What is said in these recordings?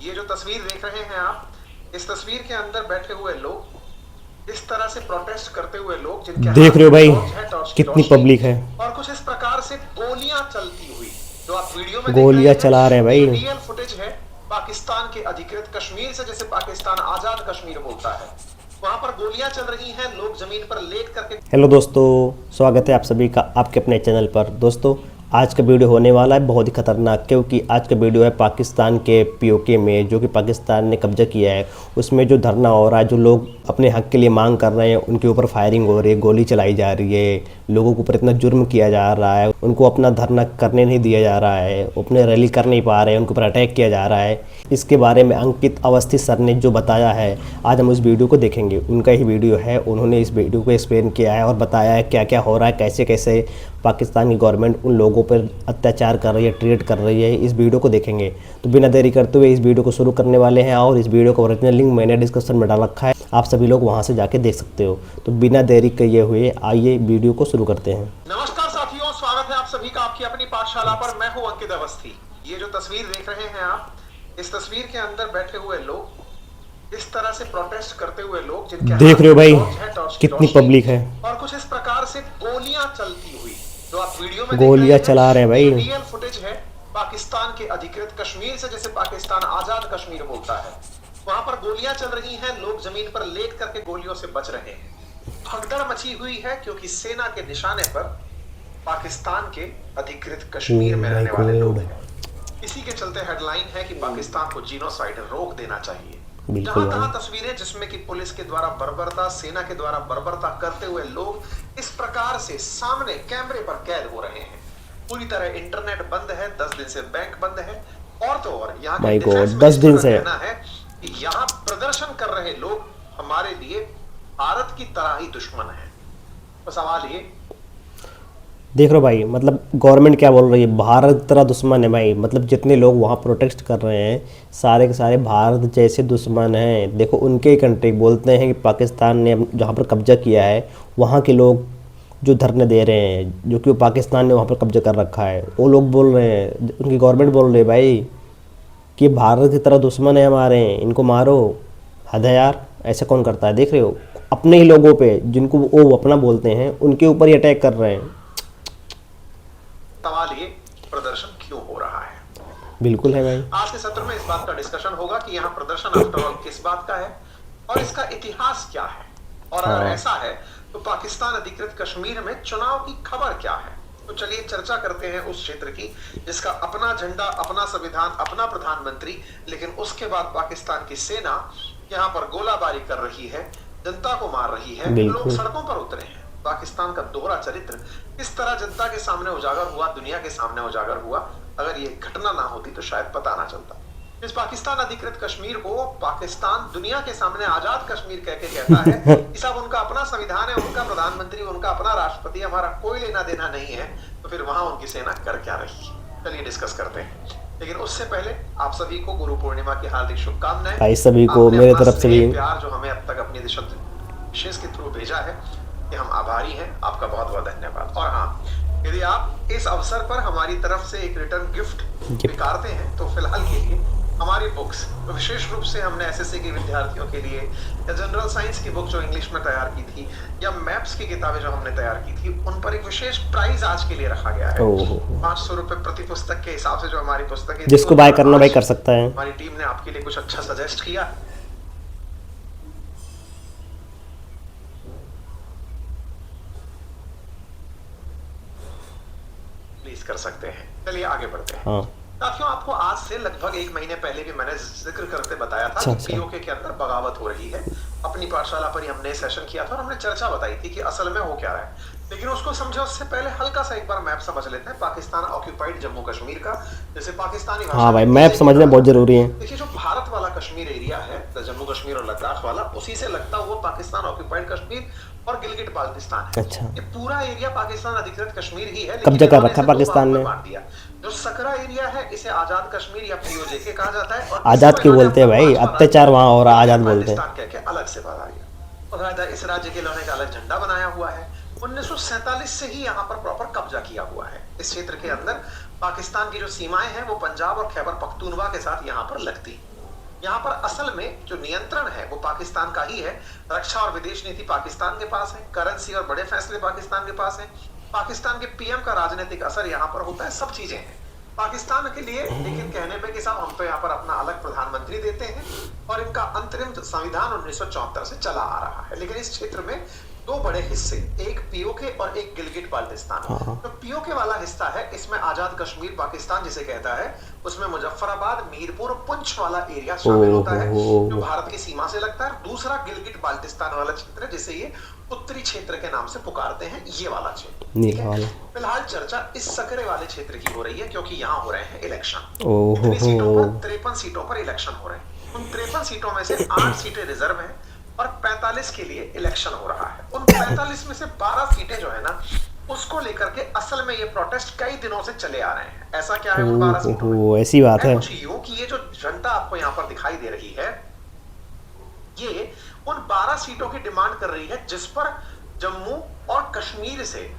ये जो तस्वीर देख रहे हैं आप, इस तस्वीर के अंदर बैठे हुए लोग, इस तरह से प्रोटेस्ट करते हुए लोग, जिनके देख रहे हो भाई टॉर्च है, टॉर्च की कितनी रोशनी, पब्लिक है। और कुछ इस प्रकार से गोलियां चलती हुई जो आप वीडियो में देख रहे गोलियां हैं। चला रहे हैं भाई। ये रियल फुटेज है पाकिस्तान के अधिकृत कश्मीर से, जैसे पाकिस्तान आजाद कश्मीर बोलता है, वहां पर गोलियां चल रही हैं, लोग जमीन पर लेट करके। हेलो दोस्तों, स्वागत है आप सभी का आपके अपने चैनल पर। दोस्तों आज का वीडियो होने वाला है बहुत ही खतरनाक, क्योंकि आज का वीडियो है पाकिस्तान के पीओके में, जो कि पाकिस्तान ने कब्जा किया है। उसमें जो धरना हो रहा है, जो लोग अपने हक के लिए मांग कर रहे हैं, उनके ऊपर फायरिंग हो रही है, गोली चलाई जा रही है, लोगों के ऊपर इतना जुर्म किया जा रहा है, उनको अपना धरना करने नहीं दिया जा रहा है, अपने रैली कर नहीं पा रहे हैं, उनके ऊपर अटैक किया जा रहा है। इसके बारे में अंकित अवस्थी सर ने जो बताया है, आज हम उस वीडियो को देखेंगे। उनका ही वीडियो है, उन्होंने इस वीडियो को एक्सप्लेन किया है और बताया है क्या क्या हो रहा है, कैसे कैसे पाकिस्तान की गवर्नमेंट उन लोगों पर अत्याचार कर रही है, ट्रीट कर रही है। इस वीडियो को देखेंगे। तो बिना देरी करते हुए इस वीडियो को शुरू करने वाले हैं, और इस वीडियो का ओरिजिनल लिंक मैंने डिस्क्रिप्शन में डाल रखा है, आप सभी लोग वहां से जाके देख सकते हो। तो बिना देरी किए हुए आइए वीडियो को शुरू करते हैं। नमस्कार साथियों, स्वागत है आप सभी का आपकी अपनी पाठशाला पर। मैं हूं अंकित अवस्थी। ये जो तस्वीर देख रहे हैं आप, इस तस्वीर के अंदर बैठे हुए लोग, इस तरह से प्रोटेस्ट करते हुए लोग, जिनके देख रहे हो भाई टॉर्च है, टॉर्च की कितनी रोशनी, पब्लिक है। और कुछ इस प्रकार से गोलियां चलती हुई जो आप वीडियो में गोलियां देख रहे चला रहे हैं भाई। ये रियल फुटेज है पाकिस्तान के अधिकृत कश्मीर से, जैसे पाकिस्तान आजाद कश्मीर बोलता है, वहां पर गोलियां चल रही हैं, लोग जमीन पर लेट करके गोलियों से बच रहे हैं। भगदड़ मची हुई है क्योंकि सेना के निशाने पर पाकिस्तान के अधिकृत कश्मीर में रहने वाले लोग हैं। इसी के चलते हेडलाइन है कि पाकिस्तान को जीनोसाइड रोक देना चाहिए। जहां तहां तस्वीरें जिसमें कि पुलिस के द्वारा बर्बरता, सेना के द्वारा बर्बरता करते हुए लोग इस प्रकार से सामने कैमरे पर कैद हो रहे हैं। पूरी तरह इंटरनेट बंद है, 10 दिन से बैंक बंद है, और तो और यहाँ के डिफेंस 10 दिन से कहना है कि यहाँ प्रदर्शन कर रहे लोग हमारे लिए भारत की तरह ही दुश्मन है। तो सवाल ये देख रहे हो भाई, मतलब गवर्नमेंट क्या बोल रही है, भारत की तरह दुश्मन है भाई। मतलब जितने लोग वहाँ प्रोटेस्ट कर रहे हैं, सारे के सारे भारत जैसे दुश्मन हैं। देखो उनके ही कंट्री बोलते हैं कि पाकिस्तान ने जहाँ पर कब्जा किया है, वहाँ के लोग जो धरने दे रहे हैं, जो कि पाकिस्तान ने वहाँ पर कब्जा कर रखा है, वो लोग बोल रहे हैं, उनकी गवर्नमेंट बोल रही है भाई कि भारत की तरह दुश्मन है हमारे, इनको मारो। हद है यार, ऐसा कौन करता है। देख रहे हो अपने ही लोगों पे, जिनको वो अपना बोलते हैं, उनके ऊपर ही अटैक कर रहे हैं। सवाल ये, प्रदर्शन क्यों हो रहा है? बिल्कुल है भाई। आज के सत्र में इस बात का डिस्कशन होगा कि यहाँ प्रदर्शन आफ्टर ऑल किस बात का है और इसका इतिहास क्या है, और अगर ऐसा है तो पाकिस्तान अधिकृत कश्मीर में चुनाव की खबर क्या है। तो चलिए चर्चा करते हैं उस क्षेत्र की जिसका अपना झंडा, अपना संविधान, अपना प्रधानमंत्री, लेकिन उसके बाद पाकिस्तान की सेना यहाँ पर गोलाबारी कर रही है, जनता को मार रही है, लोग सड़कों पर उतरे हैं। पाकिस्तान का दोहरा चरित्र किस तरह जनता के सामने उजागर हुआ, दुनिया के सामने उजागर हुआ। अगर ये घटना ना होती तो शायद पता ना चलता। इस पाकिस्तान अधिकृत कश्मीर को पाकिस्तान दुनिया के सामने आजाद कश्मीर कह के कहता है कि सब उनका अपना संविधान है, उनका प्रधानमंत्री, उनका अपना राष्ट्रपति, हमारा कोई लेना देना नहीं है। तो फिर वहां उनकी सेना कर क्या रही है, चलिए डिस्कस करते हैं। लेकिन उससे पहले आप सभी को गुरु पूर्णिमा की हार्दिक शुभकामनाएं। भाई सभी को मेरे तरफ से भी प्यार जो हमें अब तक अपनी विशेष के थ्रू भेजा है, कि हम आभारी हैं, आपका बहुत बहुत धन्यवाद। और हाँ, यदि आप इस अवसर पर हमारी तरफ से एक रिटर्न गिफ्ट स्वीकारते हैं तो फिलहाल के लिए हमारी बुक्स, तो विशेष रूप से हमने एसएससी के विद्यार्थियों के लिए, या जनरल साइंस की बुक जो इंग्लिश में तैयार की थी, या मैप्स की किताबें जो हमने तैयार की थी, उन पर एक विशेष प्राइज आज के लिए रखा गया है। 500 रुपए प्रति पुस्तक के हिसाब से जो हमारी पुस्तकें, जिसको बाय करना भाई कर सकता है। हमारी टीम ने आपके लिए कुछ अच्छा सजेस्ट किया, कर सकते हैं। चलिए आगे बढ़ते हैं। साथियों, आपको आज से लगभग 1 महीने पहले भी मैंने जिक्र करते बताया था कि पीओके के अंदर बगावत हो रही है। अपनी पाठशाला पर ही हमने सेशन किया था और हमने चर्चा बताई थी कि असल में हो क्या रहा है। लेकिन उसको समझे उससे पहले हल्का सा एक बार मैप समझ लेते हैं पाकिस्तान ऑक्यूपाइड जम्मू कश्मीर का, जैसे पाकिस्तानी भाषा। हाँ भाई, मैप समझना बहुत जरूरी है। देखिए, जो भारत वाला कश्मीर एरिया है, जम्मू कश्मीर और लद्दाख वाला, उसी से लगता हुआ पाकिस्तान ऑक्यूपाइड कश्मीर और गिलगिट बाल्टिस्तान है। अच्छा, ये पूरा एरिया पाकिस्तान अधिकृत कश्मीर ही है, कब्जा कर रखा पाकिस्तान ने। जो सकरा एरिया है इसे आजाद कश्मीर या पीओजे कहा जाता है, और आजाद क्यों बोलते हैं भाई, अत्याचार वहाँ हो रहा, आजाद बोलते हैं। कह के अलग से बना गया। और इस राज्य के लोगों का अलग झंडा बनाया हुआ है। 1947 से ही यहाँ पर प्रॉपर कब्जा किया हुआ है। इस क्षेत्र के अंदर पाकिस्तान की जो सीमाएं हैं वो पंजाब और खैबर पख्तूनवा के साथ यहाँ पर लगती। यहाँ पर असल में जो नियंत्रण है वो पाकिस्तान का ही है। रक्षा और विदेश नीति पाकिस्तान के पास है, करेंसी और बड़े फैसले पाकिस्तान के पास है, पाकिस्तान के पीएम का राजनीतिक असर यहाँ पर होता है, सब चीजें हैं पाकिस्तान के लिए। लेकिन कहने पे कि साहब हम तो यहाँ पर अपना अलग प्रधानमंत्री देते हैं और इनका अंतरिम संविधान 1974 से चला आ रहा है। लेकिन इस क्षेत्र में दो बड़े हिस्से, एक पीओके और एक गिलगिट बाल्टिस्तान। तो पीओके वाला हिस्सा है, इसमें आजाद कश्मीर पाकिस्तान जिसे कहता है, उसमें मुजफ्फराबाद, मीरपुर, पुंछ वाला एरिया शामिल होता है जो भारत की सीमा से लगता है। दूसरा गिलगिट बाल्टिस्तान वाला क्षेत्र है जिसे ये उत्तरी क्षेत्र के नाम से पुकारते हैं, ये वाला क्षेत्र। फिलहाल चर्चा इस सकरे वाले क्षेत्र की हो रही है क्योंकि यहाँ हो रहे हैं इलेक्शन। इतनी सीटों पर 53 सीटों पर इलेक्शन हो रहे हैं। उन 53 सीटों में से 8 सीटें रिजर्व हैं और 45 के लिए इलेक्शन हो रहा है। उन 45 में से 12 सीटें जो है ना, उसको लेकर के असल में ये प्रोटेस्ट कई दिनों से चले आ रहे हैं। ऐसा क्या है उन 12 सीटों में? ऐसी बात है कुछ यूं कि ये जो जनता आपको यहाँ पर दिखाई दे रही है, ये उन 12 सीटों की डिमांड कर रही है जिस पर जम्मू और कश्मीर से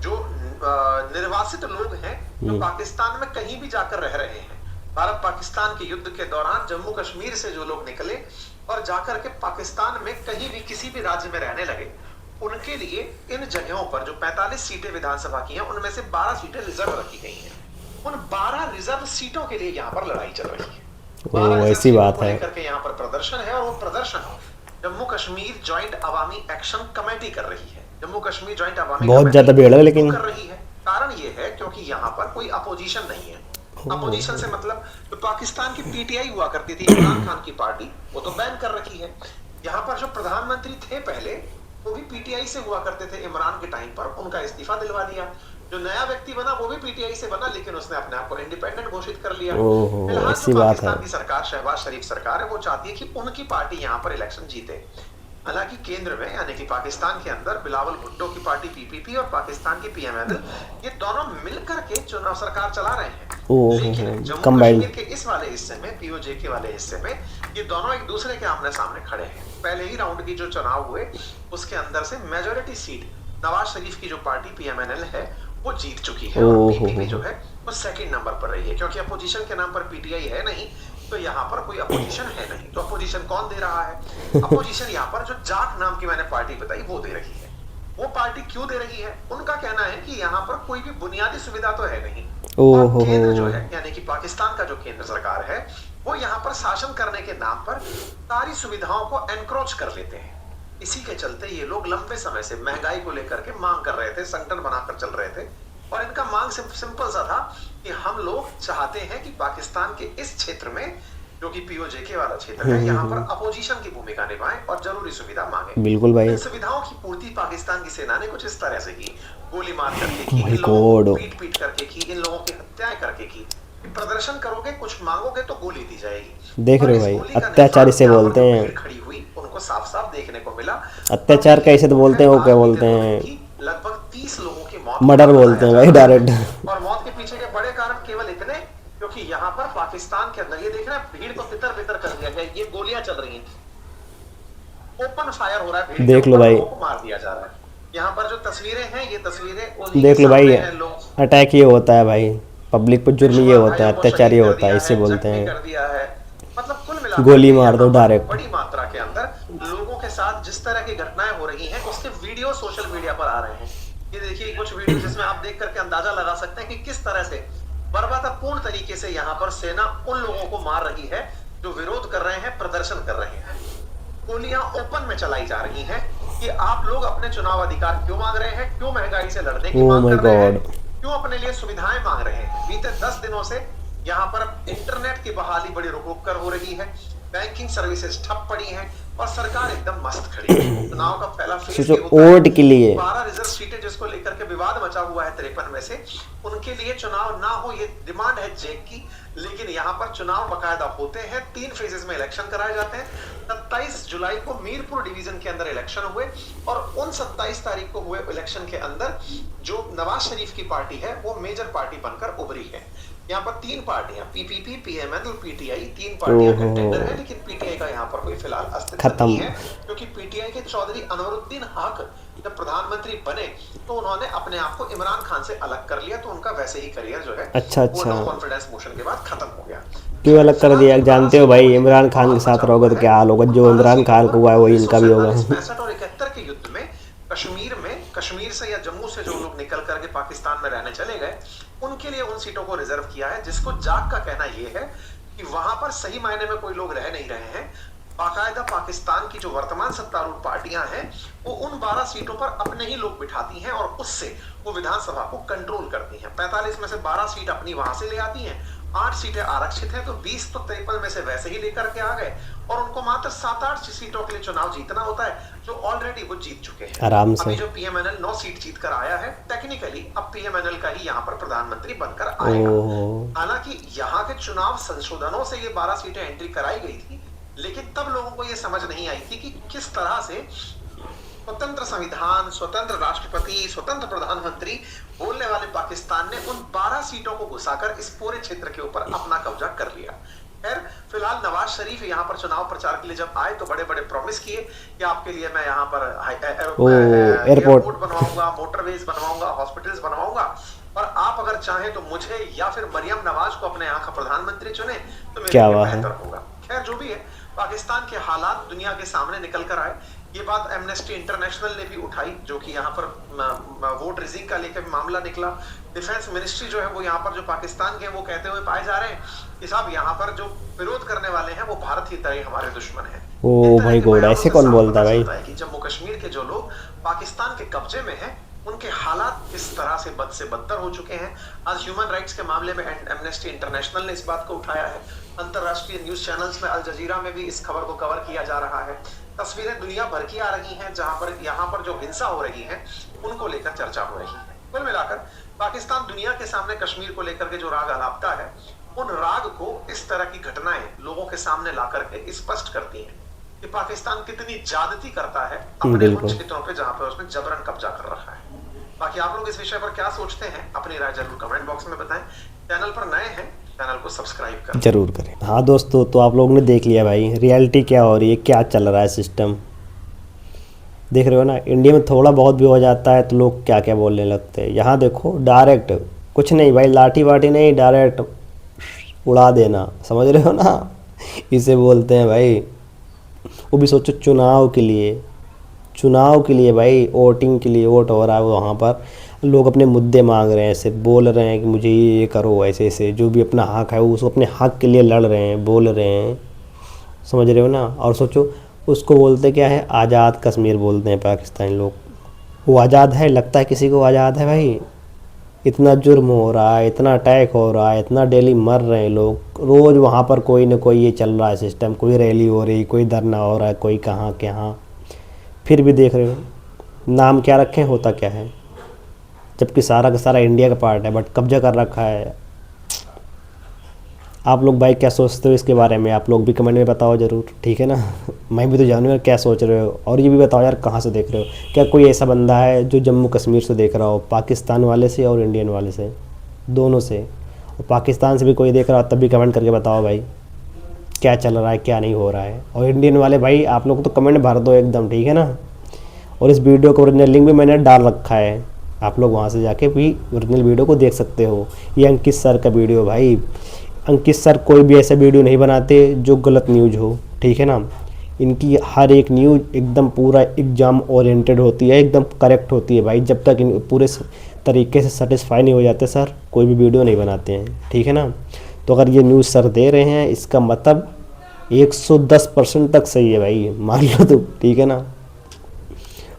जो निर्वासित लोग हैं, जो पाकिस्तान में कहीं भी जाकर रह रहे हैं, भारत पाकिस्तान के युद्ध के दौरान जम्मू कश्मीर से जो लोग निकले और जाकर के पाकिस्तान में कहीं भी किसी भी राज्य में रहने लगे, उनके लिए इन जगहों पर जो 45 सीटें विधानसभा की हैं, उनमें से 12 सीटें रिजर्व रखी गई हैं। उन 12 रिजर्व सीटों के लिए यहाँ पर लड़ाई चल रही है। ऐसी बात है। करके यहाँ पर प्रदर्शन है और वो प्रदर्शन जम्मू कश्मीर जॉइंट अवामी एक्शन कमेटी कर रही है। जम्मू कश्मीर जॉइंट अवामी बहुत ज्यादा भीड़ है लेकिन कर रही है। कारण ये है क्योंकि यहाँ पर कोई अपोजिशन नहीं है। अपोजिशन से मतलब तो पाकिस्तान की पीटीआई हुआ करती थी, इमरान खान की पार्टी, वो तो बैन कर रखी है। यहाँ पर जो प्रधानमंत्री थे पहले, वो भी पीटीआई से हुआ करते थे इमरान के टाइम पर, उनका इस्तीफा दिलवा दिया। जो नया व्यक्ति बना वो भी पीटीआई से बना, लेकिन उसने अपने आप को इंडिपेंडेंट घोषित कर लिया। फिलहाल जो पाकिस्तान की सरकार, शहबाज शरीफ सरकार है, वो चाहती है कि उनकी पार्टी यहाँ पर इलेक्शन जीते। हालांकि केंद्र में यानी कि पाकिस्तान के अंदर बिलावल भुट्टो की पार्टी पीपीपी और पाकिस्तान की पीएमएल, ये दोनों मिलकर के चुनाव सरकार चला रहे हैं। लेकिन जम्मू कश्मीर के इस वाले हिस्से में, पीओजे के वाले हिस्से में, ये दोनों एक दूसरे के आमने सामने खड़े हैं। पहले ही राउंड की जो चुनाव हुए उसके अंदर से मेजोरिटी सीट नवाज शरीफ की जो पार्टी पीएमएल है वो जीत चुकी है और पीपीपी जो है वो सेकंड नंबर पर रही है। क्योंकि अपोजिशन के नाम पर पीटीआई है नहीं, तो यहाँ पर कोई अपोजिशन है नहीं। तो अपोजिशन कौन दे रहा है? अपोजिशन यहाँ पर जो जाट नाम की मैंने पार्टी बताई वो दे रही है। वो पार्टी क्यों दे रही है? उनका कहना है कि यहाँ पर कोई भी बुनियादी सुविधा तो है नहीं, और केंद्र जो है यानी कि पाकिस्तान का जो केंद्र सरकार है, वो यहाँ पर शासन करने के नाम पर सारी सुविधाओं को एनक्रोच कर लेते हैं। इसी के चलते ये लोग लंबे समय से महंगाई को लेकर के मांग कर रहे थे, संगठन बनाकर चल रहे थे। और इनका मांग सिंपल सा था कि हम लोग चाहते हैं कि पाकिस्तान के इस क्षेत्र में, जो कि पीओजेके वाला क्षेत्र है, यहाँ पर अपोजिशन की भूमिका निभाएं और जरूरी सुविधा मांगे। बिल्कुल भाई। इन सुविधाओं की पूर्ति पाकिस्तान की सेना ने कुछ इस तरह से की, गोली मार करके की, इन लोगों को पीट करके की, इन लोगों की हत्याएं करके की। प्रदर्शन करोगे, कुछ मांगोगे तो गोली दी जाएगी। देख रहे हो भाई, अत्याचार इसे बोलते हैं। खड़ी हुई उनको साफ साफ देखने को मिला। अत्याचार कैसे तो बोलते हैं, वो क्या बोलते हैं, लगभग 30 लोगों की मौत, मर्डर बोलते हैं भाई डायरेक्ट। और मौत के पीछे के बड़े कारण केवल इतने, क्योंकि यहाँ पर पाकिस्तान के अंदर ये देख रहे हैं, भीड़ को तितर बितर कर दिया गया। ये गोलियां चल रही हैं, ओपन फायर हो रहा है, देख लो भाई, को मार दिया जा रहा है। यहाँ पर जो तस्वीरें हैं, ये तस्वीरें देख लो भाई, अटैक ये होता है भाई, पब्लिक पर जुर्म ये होता है, अत्याचार ये होता है, इसे बोलते हैं। मतलब कुल मिलाकर गोली मार दो डायरेक्ट। बड़ी मात्रा के अंदर लोगों के साथ जिस तरह की घटनाएं हो रही हैं, उसके वीडियो सोशल मीडिया पर आ रहे हैं। ये देखिए कुछ वीडियो जिसमें आप देख करके अंदाजा लगा सकते हैं कि किस तरह से बर्बादपूर्ण तरीके से यहाँ पर सेना उन लोगों को मार रही है जो विरोध कर रहे हैं, प्रदर्शन कर रहे हैं। गोलियां ओपन में चलाई जा रही हैं कि आप लोग अपने चुनाव अधिकार क्यों मांग रहे हैं, क्यों महंगाई से लड़ने की मांग कर रहे हैं, क्यों अपने लिए सुविधाएं मांग रहे हैं। बीते 10 दिनों से यहाँ पर इंटरनेट की बहाली बड़ी रुक कर हो रही है, बैंकिंग सर्विसेज ठप पड़ी हैं और सरकार एकदम मस्त खड़ी है। चुनाव का पहला फेज वोट के लिए 12 रिजर्व सीटें जिसको लेकर के विवाद मचा हुआ है 53 में से, उनके लिए चुनाव ना हो ये डिमांड है जेक की। लेकिन यहाँ पर चुनाव बकायदा होते हैं, 3 फेजेस में इलेक्शन कराए जाते हैं। 27 जुलाई को मीरपुर डिवीजन के अंदर इलेक्शन हुए और उन 27 तारीख को हुए इलेक्शन के अंदर जो नवाज शरीफ की पार्टी है वो मेजर पार्टी बनकर उभरी है। यहाँ पर 3 पार्टियां, पीपीपी, पीएमएल और पीटीआई, 3 पार्टियां कंटेंडर है। लेकिन पीटीआई का यहाँ पर कोई फिलहाल अस्तित्व नहीं है, क्योंकि पीटीआई के चौधरी अनवरुद्दीन हक जब प्रधानमंत्री बने तो उन्होंने अपने आप को इमरान खान से अलग कर लिया, तो उनका वैसे ही करियर जो है वो नो कॉन्फिडेंस मोशन के बाद खत्म हो गया। क्यों अलग कर दिया? जानते हो भाई, इमरान खान के साथ रहोगे तो क्या हाल होगा? जो इमरान खान को हुआ है वही इनका भी होगा। 1965 और 71 के युद्ध में कश्मीर से या जम्मू से जो लोग निकल करके पाकिस्तान में रहने चले गए, उनके लिए उन सीटों को रिजर्व किया है, जिसको जाग का कहना यह है कि वहां पर सही मायने में कोई लोग रह नहीं रहे हैं। बाकायदा पाकिस्तान की जो वर्तमान सत्तारूढ़ पार्टियां हैं वो उन 12 सीटों पर अपने ही लोग बिठाती हैं और उससे वो विधानसभा को कंट्रोल करती हैं। 45 में से 12 सीट अपनी वहां से ले आती हैं, 8 सीटें आरक्षित हैं, तो 20 तो 53 में से वैसे ही लेकर के आ गए और उनको मात्र 7-8 सीटों के लिए चुनाव जीतना होता है, जो ऑलरेडी वो जीत चुके हैं आराम से। अभी जो पीएमएनएल 9 सीट जीत कर आया है, टेक्निकली अब पीएमएनएल का ही यहाँ पर प्रधानमंत्री बनकर आएगा। हालांकि यहाँ के चुनाव संशोधनों से ये 12 सीटें एंट्री कराई गई थी, लेकिन तब लोगों को ये समझ नहीं आई थी कि किस तरह से स्वतंत्र संविधान, स्वतंत्र राष्ट्रपति, स्वतंत्र प्रधानमंत्री बोलने वाले पाकिस्तान ने उन 12 सीटों को घुसाकर इस पूरे क्षेत्र के ऊपर अपना कब्जा कर लिया। खैर, फिलहाल नवाज शरीफ यहाँ पर चुनाव प्रचार के लिए जब आए तो बड़े बड़े प्रॉमिस किए कि आपके लिए मैं यहाँ पर एयरपोर्ट बनवाऊंगा, मोटरवेज बनवाऊंगा, हॉस्पिटल्स बनवाऊंगा, और आप अगर चाहें तो मुझे या फिर मरियम नवाज को अपने यहाँ का प्रधानमंत्री चुने तो मेरे लिए बेहतर होगा। खैर, जो भी है, पाकिस्तान के हालात दुनिया के सामने निकल कर आए। ये बात एमनेस्टी इंटरनेशनल ने भी उठाई, जो कि यहाँ पर वोट रिजिंग का लेकर मामला निकला। डिफेंस मिनिस्ट्री जो है वो यहाँ पर जो पाकिस्तान के वो कहते हुए पाए जा रहे हैं कि साहब यहाँ पर जो विरोध करने वाले हैं वो भारत की तरह हमारे दुश्मन है। ओ भाई गॉड, ऐसे कौन बोलता है भाई? कि जम्मू कश्मीर के जो लोग पाकिस्तान के कब्जे में हैं, उनके हालात किस तरह से बद से बदतर हो चुके हैं। आज ह्यूमन राइट्स के मामले में एमनेस्टी इंटरनेशनल ने इस बात को उठाया है। अंतरराष्ट्रीय न्यूज चैनल्स में अल जजीरा में भी इस खबर को कवर किया जा रहा है। तस्वीरें दुनिया भर की आ रही हैं जहां पर यहाँ पर जो हिंसा हो रही है उनको लेकर चर्चा हो रही है। कुल मिलाकर पाकिस्तान दुनिया के सामने कश्मीर को लेकर के जो राग अलापता है, उन राग को इस तरह की घटनाएं लोगों के सामने ला करके स्पष्ट करती हैं कि पाकिस्तान कितनी ज्यादती करता है अपने उन क्षेत्रों पे जहां पर उसने जबरन कब्जा कर रखा है। बाकी आप लोग इस विषय पर क्या सोचते हैं, अपनी राय जरूर कमेंट बॉक्स में बताएं। चैनल पर नए हैं, चैनल को सब्सक्राइब करें, जरूर करें। हाँ दोस्तों, तो आप लोगों ने देख लिया भाई रियलिटी क्या हो रही है, क्या चल रहा है सिस्टम, देख रहे हो ना। इंडिया में थोड़ा बहुत भी हो जाता है तो लोग क्या क्या बोलने लगते हैं। यहाँ देखो, डायरेक्ट कुछ नहीं भाई, लाठी वाठी नहीं, डायरेक्ट उड़ा देना, समझ रहे हो ना, इसे बोलते हैं भाई। वो भी सोचो चुनाव के लिए भाई, वोटिंग के लिए वोट हो रहा है, वहाँ पर लोग अपने मुद्दे मांग रहे हैं, ऐसे बोल रहे हैं कि मुझे ये करो, ऐसे ऐसे जो भी अपना हक है वो उसको अपने हक के लिए लड़ रहे हैं, बोल रहे हैं, समझ रहे हो ना। और सोचो उसको बोलते क्या है, आज़ाद कश्मीर बोलते हैं पाकिस्तानी लोग। वो आज़ाद है? लगता है किसी को आज़ाद है भाई? इतना जुर्म हो रहा है, इतना अटैक हो रहा है, इतना डेली मर रहे हैं लोग, रोज़ वहाँ पर कोई ना कोई ये चल रहा है सिस्टम, कोई रैली हो रही, कोई धरना हो रहा है, कोई कहाँ कहाँ, फिर भी देख रहे हो नाम क्या रखें, होता क्या है, जबकि सारा का सारा इंडिया का पार्ट है, बट कब्जा कर रखा है। आप लोग भाई क्या सोचते हो इसके बारे में? आप लोग भी कमेंट में बताओ ज़रूर, ठीक है ना। मैं भी तो जानूँ यार क्या सोच रहे हो, और ये भी बताओ यार कहाँ से देख रहे हो। क्या कोई ऐसा बंदा है जो जम्मू कश्मीर से देख रहा हो, पाकिस्तान वाले से और इंडियन वाले से, दोनों से, और पाकिस्तान से भी कोई देख रहा हो तब भी कमेंट करके बताओ भाई क्या चल रहा है, क्या नहीं हो रहा है। और इंडियन वाले भाई आप लोग तो कमेंट भर दो एकदम, ठीक है ना। और इस वीडियो का ओरिजिनल लिंक भी मैंने डाल रखा है, आप लोग वहाँ से जाके भी ओरिजिनल वीडियो को देख सकते हो। ये अंकित सर का वीडियो भाई, अंकित सर कोई भी ऐसा वीडियो नहीं बनाते जो गलत न्यूज़ हो, ठीक है ना। इनकी हर एक न्यूज़ एकदम पूरा एग्ज़ाम ओरिएंटेड होती है, एकदम करेक्ट होती है भाई। जब तक इन पूरे तरीके से सेटिस्फाई नहीं हो जाते सर, कोई भी वीडियो नहीं बनाते हैं, ठीक है ना। तो अगर ये न्यूज़ सर दे रहे हैं इसका मतलब 110% तक सही है भाई, मान लो तो, ठीक है ना।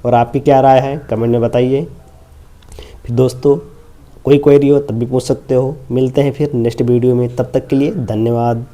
और आपकी क्या राय है कमेंट में बताइए। फिर दोस्तों कोई क्वेरी हो तब भी पूछ सकते हो। मिलते हैं फिर नेक्स्ट वीडियो में, तब तक के लिए धन्यवाद।